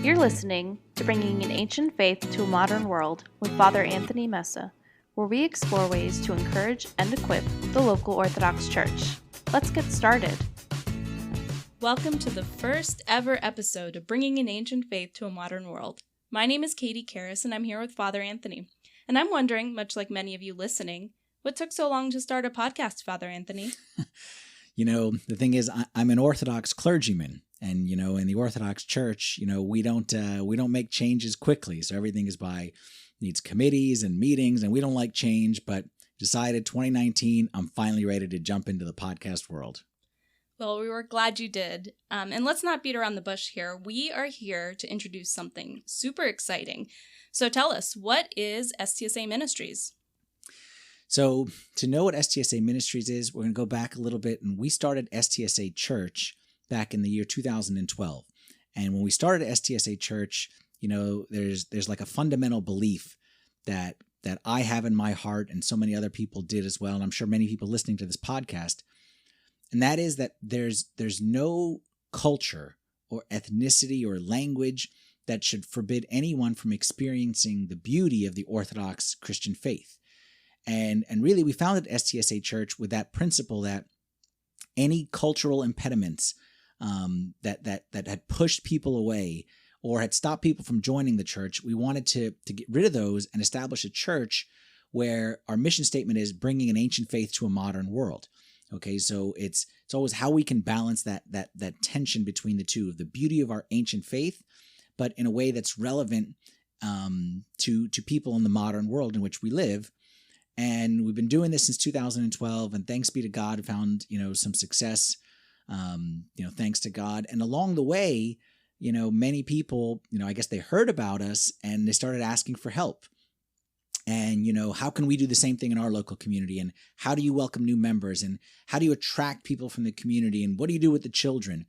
You're listening to Bringing an Ancient Faith to a Modern World with Father Anthony Messa, where we explore ways to encourage and equip the local Orthodox Church. Let's get started. Welcome to the first ever episode of Bringing an Ancient Faith to a Modern World. My name is Katie Karras, and I'm here with Father Anthony. And I'm wondering, much like many of you listening, what took so long to start a podcast, Father Anthony? The thing is, I'm an Orthodox clergyman, and in the Orthodox Church, we don't make changes quickly. So everything needs committees and meetings, and we don't like change. But decided 2019, I'm finally ready to jump into the podcast world. Well, we were glad you did. And let's not beat around the bush here. We are here to introduce something super exciting. So tell us, what is STSA Ministries? So to know what STSA Ministries is, we're going to go back a little bit, and we started STSA Church back in the year 2012. And when we started STSA Church, there's like a fundamental belief that I have in my heart, and so many other people did as well, and I'm sure many people listening to this podcast. And that is that there's no culture or ethnicity or language that should forbid anyone from experiencing the beauty of the Orthodox Christian faith. And really, we founded STSA Church with that principle that any cultural impediments that had pushed people away or had stopped people from joining the church, we wanted to get rid of those and establish a church where our mission statement is bringing an ancient faith to a modern world. Okay, so it's always how we can balance that tension between the two of the beauty of our ancient faith, but in a way that's relevant to people in the modern world in which we live. And we've been doing this since 2012, and thanks be to God, found some success. Thanks to God, and along the way, many people, I guess they heard about us and they started asking for help. And, how can we do the same thing in our local community? And how do you welcome new members? And how do you attract people from the community? And what do you do with the children?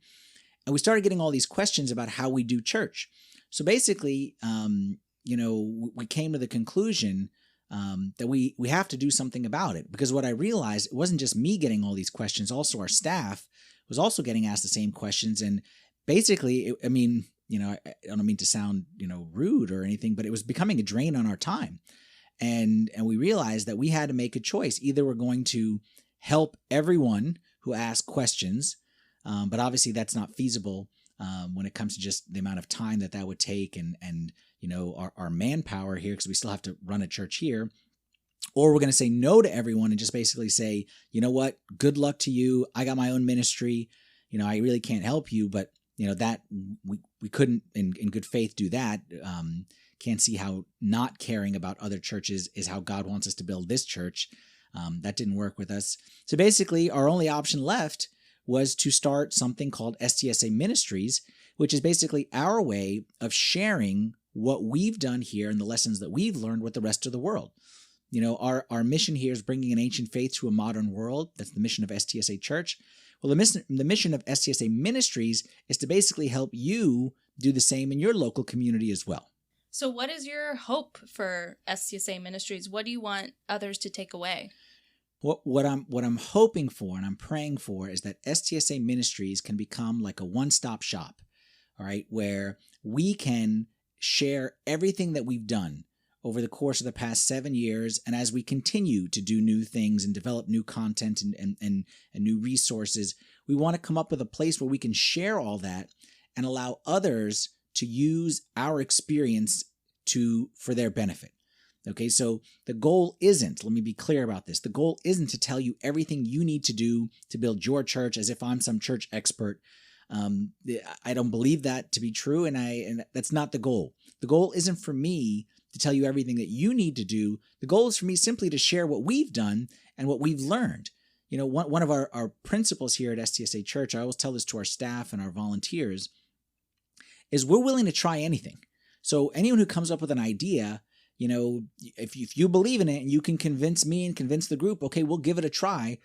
And we started getting all these questions about how we do church. So basically, we came to the conclusion that we have to do something about it. Because what I realized, it wasn't just me getting all these questions. Also, our staff was also getting asked the same questions. And basically, I don't mean to sound, rude or anything, but it was becoming a drain on our time. And we realized that we had to make a choice. Either we're going to help everyone who asks questions, but obviously that's not feasible when it comes to just the amount of time that would take and our manpower here, because we still have to run a church here. Or we're going to say no to everyone and just basically say, you know what, good luck to you. I got my own ministry. I really can't help you, but that we couldn't in good faith do that. Can't see how not caring about other churches is how God wants us to build this church. That didn't work with us. So basically, our only option left was to start something called STSA Ministries, which is basically our way of sharing what we've done here and the lessons that we've learned with the rest of the world. Our mission here is bringing an ancient faith to a modern world. That's the mission of STSA Church. Well, the mission of STSA Ministries is to basically help you do the same in your local community as well. So what is your hope for STSA Ministries? What do you want others to take away? What I'm hoping for and I'm praying for is that STSA Ministries can become like a one-stop shop, all right, where we can share everything that we've done over the course of the past 7 years, and as we continue to do new things and develop new content and new resources, we want to come up with a place where we can share all that and allow others to use our experience for their benefit. Okay, so the goal isn't, let me be clear about this, the goal isn't to tell you everything you need to do to build your church as if I'm some church expert. I don't believe that to be true, and that's not the goal. The goal isn't for me to tell you everything that you need to do. The goal is for me simply to share what we've done and what we've learned. One of our principles here at STSA Church, I always tell this to our staff and our volunteers, is we're willing to try anything. So anyone who comes up with an idea, if you believe in it and you can convince me and convince the group, okay, we'll give it a try.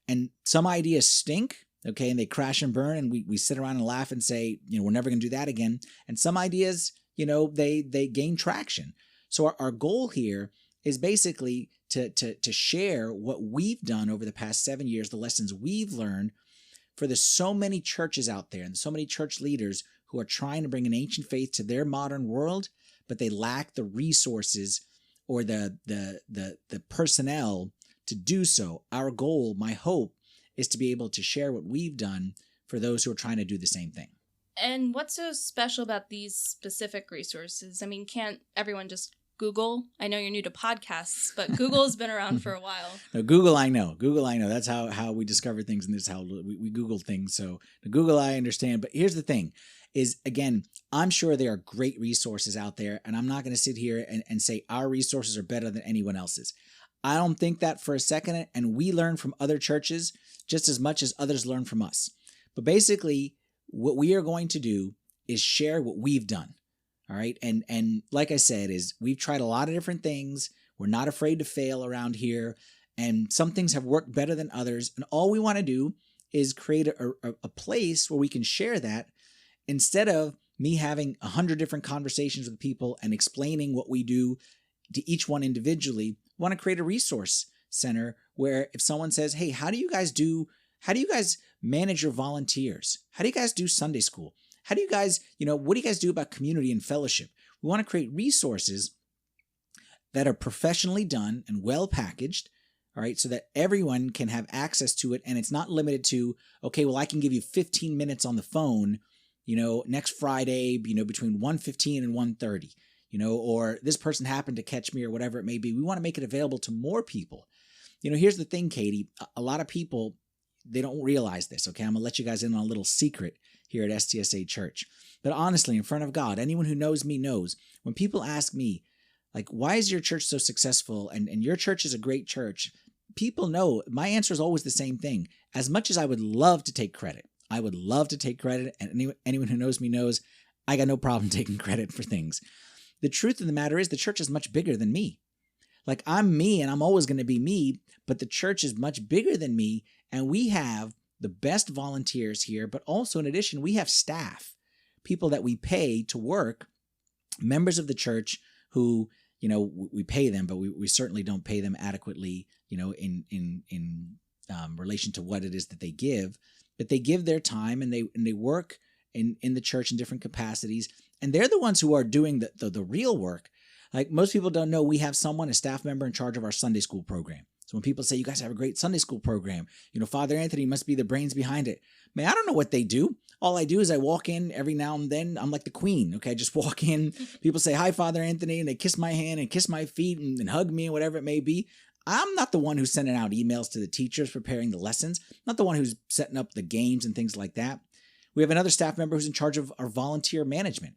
And some ideas stink, okay, and they crash and burn, and we sit around and laugh and say, we're never going to do that again. And some ideas, they gain traction. So our goal here is basically to share what we've done over the past 7 years, the lessons we've learned for the so many churches out there and so many church leaders who are trying to bring an ancient faith to their modern world, but they lack the resources or the personnel to do so. Our goal, my hope, is to be able to share what we've done for those who are trying to do the same thing. And what's so special about these specific resources? I mean, can't everyone just Google? I know you're new to podcasts, but Google has been around for a while. No, Google, I know. That's how we discover things, and this is how we Google things. So the Google, I understand. But here's the thing is, again, I'm sure there are great resources out there, and I'm not going to sit here and say our resources are better than anyone else's. I don't think that for a second, and we learn from other churches just as much as others learn from us. But basically, what we are going to do is share what we've done. All right. And like I said, is we've tried a lot of different things. We're not afraid to fail around here. And some things have worked better than others. And all we want to do is create a place where we can share that instead of me having 100 different conversations with people and explaining what we do to each one individually. We want to create a resource center where if someone says, hey, how do you guys manage your volunteers? How do you guys do Sunday school? How do you guys, what do you guys do about community and fellowship? We want to create resources that are professionally done and well packaged, all right, so that everyone can have access to it. And it's not limited to, okay, well, I can give you 15 minutes on the phone, next Friday, between 1:15 and 1:30, or this person happened to catch me or whatever it may be. We want to make it available to more people. Here's the thing, Katie, a lot of people, they don't realize this, okay? I'm going to let you guys in on a little secret here at STSA Church. But honestly, in front of God, anyone who knows me knows, when people ask me, like, why is your church so successful and your church is a great church, people know my answer is always the same thing. As much as I would love to take credit, and anyone who knows me knows I got no problem taking credit for things. The truth of the matter is the church is much bigger than me. Like, I'm me and I'm always going to be me, but the church is much bigger than me, and we have the best volunteers here, but also in addition, we have staff, people that we pay to work, members of the church who, we pay them, but we certainly don't pay them adequately, in relation to what it is that they give. But they give their time and they work in the church in different capacities, and they're the ones who are doing the real work. Like, most people don't know, we have a staff member in charge of our Sunday school program. So when people say, you guys have a great Sunday school program, Father Anthony must be the brains behind it. Man, I don't know what they do. All I do is I walk in every now and then. I'm like the queen, okay? I just walk in. People say, hi, Father Anthony, and they kiss my hand and kiss my feet and hug me and whatever it may be. I'm not the one who's sending out emails to the teachers preparing the lessons. I'm not the one who's setting up the games and things like that. We have another staff member who's in charge of our volunteer management.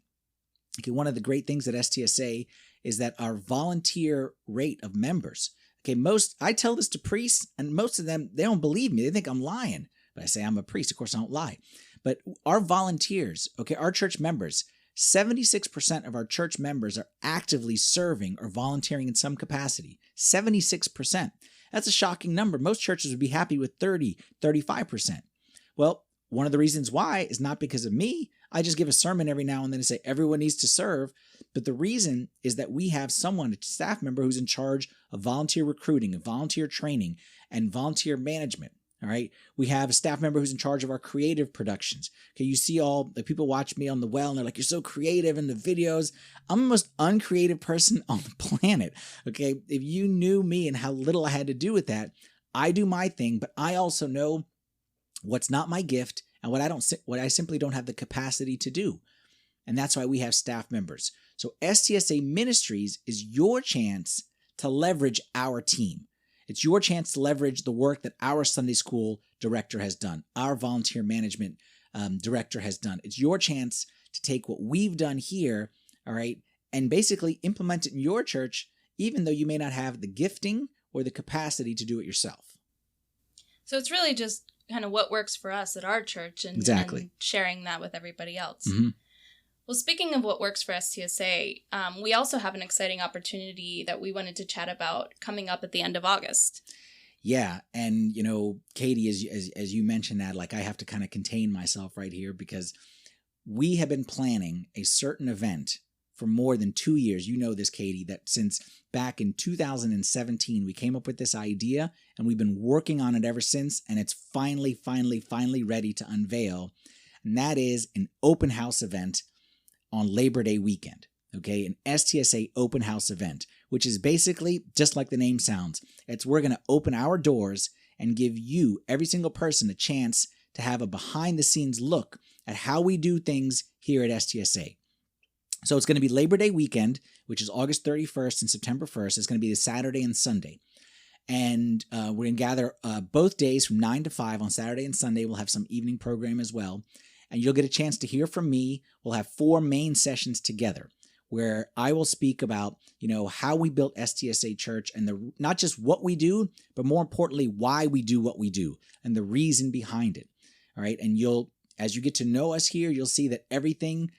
Okay, one of the great things at STSA is that our volunteer rate of members, okay, I tell this to priests, and most of them, they don't believe me. They think I'm lying. But I say I'm a priest. Of course, I don't lie. But our volunteers, okay, our church members, 76% of our church members are actively serving or volunteering in some capacity. 76%. That's a shocking number. Most churches would be happy with 30, 35%. Well, one of the reasons why is not because of me. I just give a sermon every now and then and say everyone needs to serve. But the reason is that we have a staff member who's in charge of volunteer recruiting and volunteer training and volunteer management. All right. We have a staff member who's in charge of our creative productions. Okay. You see all the people watch me on the well and they're like, you're so creative in the videos. I'm the most uncreative person on the planet. Okay. If you knew me and how little I had to do with that, I do my thing, but I also know what's not my gift and what I simply don't have the capacity to do. And that's why we have staff members. So STSA Ministries is your chance to leverage our team. It's your chance to leverage the work that our Sunday school director has done, our volunteer management director has done. It's your chance to take what we've done here, all right, and basically implement it in your church, even though you may not have the gifting or the capacity to do it yourself. So it's really just kind of what works for us at our church and sharing that with everybody else. Mm-hmm. Well, speaking of what works for STSA, we also have an exciting opportunity that we wanted to chat about coming up at the end of August. Yeah. And, Katie, as you mentioned that, like, I have to kind of contain myself right here because we have been planning a certain event for more than 2 years. You know this, Katie, that since back in 2017, we came up with this idea and we've been working on it ever since. And it's finally ready to unveil. and that is an open house event on Labor Day weekend. Okay, an STSA open house event, which is basically just like the name sounds. We're going to open our doors and give you, every single person, a chance to have a behind the scenes look at how we do things here at STSA. So it's going to be Labor Day weekend, which is August 31st and September 1st. It's going to be the Saturday and Sunday. And we're going to gather both days from 9 to 5 on Saturday and Sunday. We'll have some evening program as well. And you'll get a chance to hear from me. We'll have 4 main sessions together where I will speak about, how we built STSA Church and not just what we do, but more importantly, why we do what we do and the reason behind it. All right. And as you get to know us here, you'll see that everything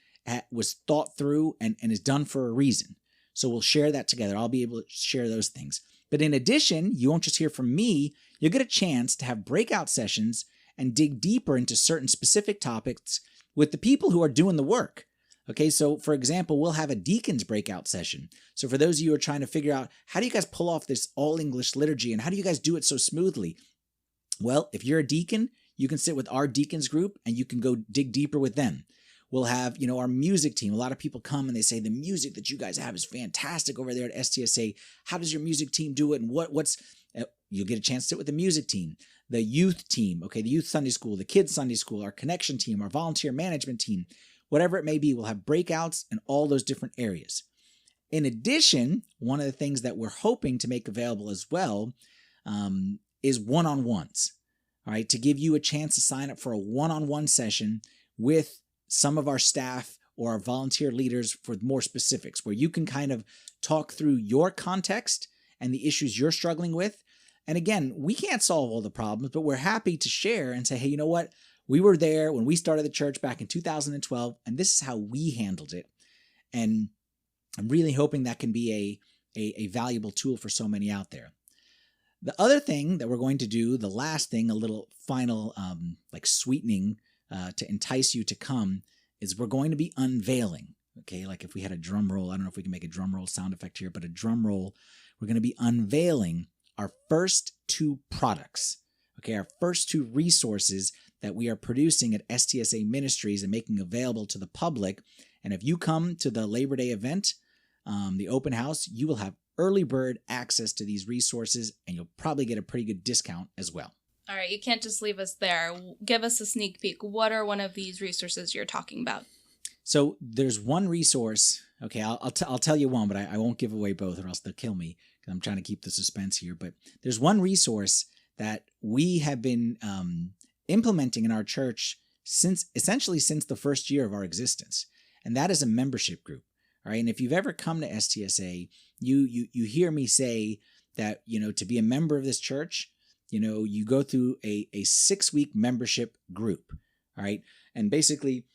was thought through and is done for a reason. So we'll share that together. I'll be able to share those things. But in addition, you won't just hear from me. You'll get a chance to have breakout sessions and dig deeper into certain specific topics with the people who are doing the work. Okay, so for example, we'll have a deacons breakout session. So for those of you who are trying to figure out, how do you guys pull off this all English liturgy and how do you guys do it so smoothly? Well, if you're a deacon, you can sit with our deacons group and you can go dig deeper with them. We'll have, our music team. A lot of people come and they say, the music that you guys have is fantastic over there at STSA. How does your music team do it? And you'll get a chance to sit with the music team, the youth team, okay, the youth Sunday school, the kids Sunday school, our connection team, our volunteer management team, whatever it may be. We'll have breakouts in all those different areas. In addition, one of the things that we're hoping to make available as well is one-on-ones, all right, to give you a chance to sign up for a one-on-one session with some of our staff or our volunteer leaders for more specifics, where you can kind of talk through your context and the issues you're struggling with. And again, we can't solve all the problems, but we're happy to share and say, hey, you know what? We were there when we started the church back in 2012, and this is how we handled it. And I'm really hoping that can be a valuable tool for so many out there. The other thing that we're going to do, the last thing, a little final sweetening to entice you to come, is we're going to be unveiling. Okay, like if we had a drum roll, I don't know if we can make a drum roll sound effect here, but a drum roll, we're going to be unveiling our first 2 products. Okay, our first 2 resources that we are producing at STSA Ministries and making available to the public. And if you come to the Labor Day event, the open house, you will have early bird access to these resources, and you'll probably get a pretty good discount as well. All right, you can't just leave us there. Give us a sneak peek. What are one of these resources you're talking about? So there's one resource. Okay, I'll tell you one, but I won't give away both or else they'll kill me because I'm trying to keep the suspense here. But there's one resource that we have been implementing in our church essentially since the first year of our existence, and that is a membership group. All right, and if you've ever come to STSA, you hear me say that to be a member of this church, you go through a 6-week membership group. All right, and basically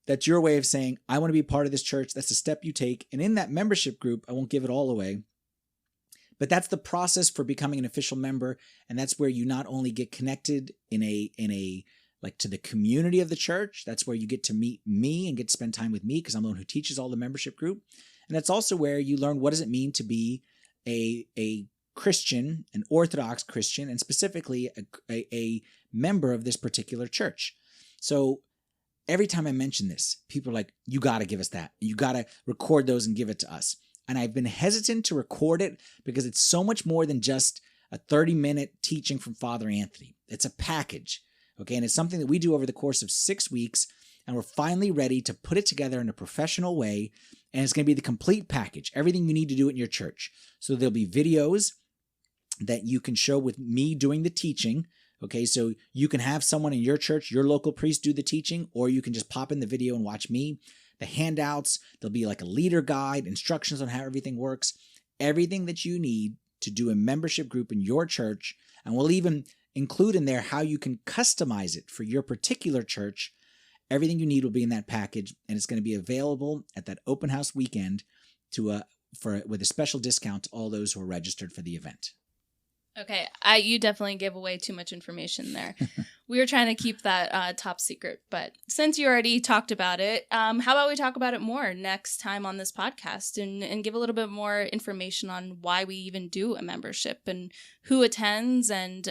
that's your way of saying, I want to be part of this church. That's the step you take. And in that membership group, I won't give it all away, but that's the process for becoming an official member. And that's where you not only get connected in a to the community of the church. That's where you get to meet me and get to spend time with me because I'm the one who teaches all the membership group. And that's also where you learn what does it mean to be a Christian, an Orthodox Christian, and specifically a member of this particular church. So every time I mention this, people are like, you got to give us that. You got to record those and give it to us. And I've been hesitant to record it because it's so much more than just a 30-minute teaching from Father Anthony. It's a package, okay? And it's something that we do over the course of 6 weeks, and we're finally ready to put it together in a professional way, and it's going to be the complete package, everything you need to do in your church. So there'll be videos that you can show with me doing the teaching, okay? So you can have someone in your church, your local priest, do the teaching, or you can just pop in the video and watch me. The handouts, there'll be like a leader guide, instructions on how everything works, everything that you need to do a membership group in your church. And we'll even include in there how you can customize it for your particular church. Everything you need will be in that package, and it's going to be available at that open house weekend with a special discount to all those who are registered for the event. Okay, you definitely gave away too much information there. We were trying to keep that top secret, but since you already talked about it, how about we talk about it more next time on this podcast and give a little bit more information on why we even do a membership and who attends and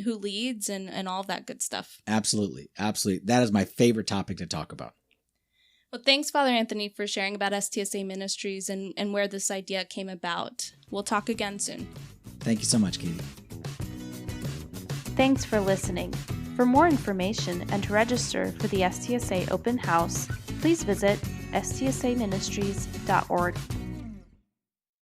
who leads and all of that good stuff. Absolutely. Absolutely. That is my favorite topic to talk about. Well, thanks, Father Anthony, for sharing about STSA Ministries and where this idea came about. We'll talk again soon. Thank you so much, Katie. Thanks for listening. For more information and to register for the STSA Open House, please visit stsaministries.org.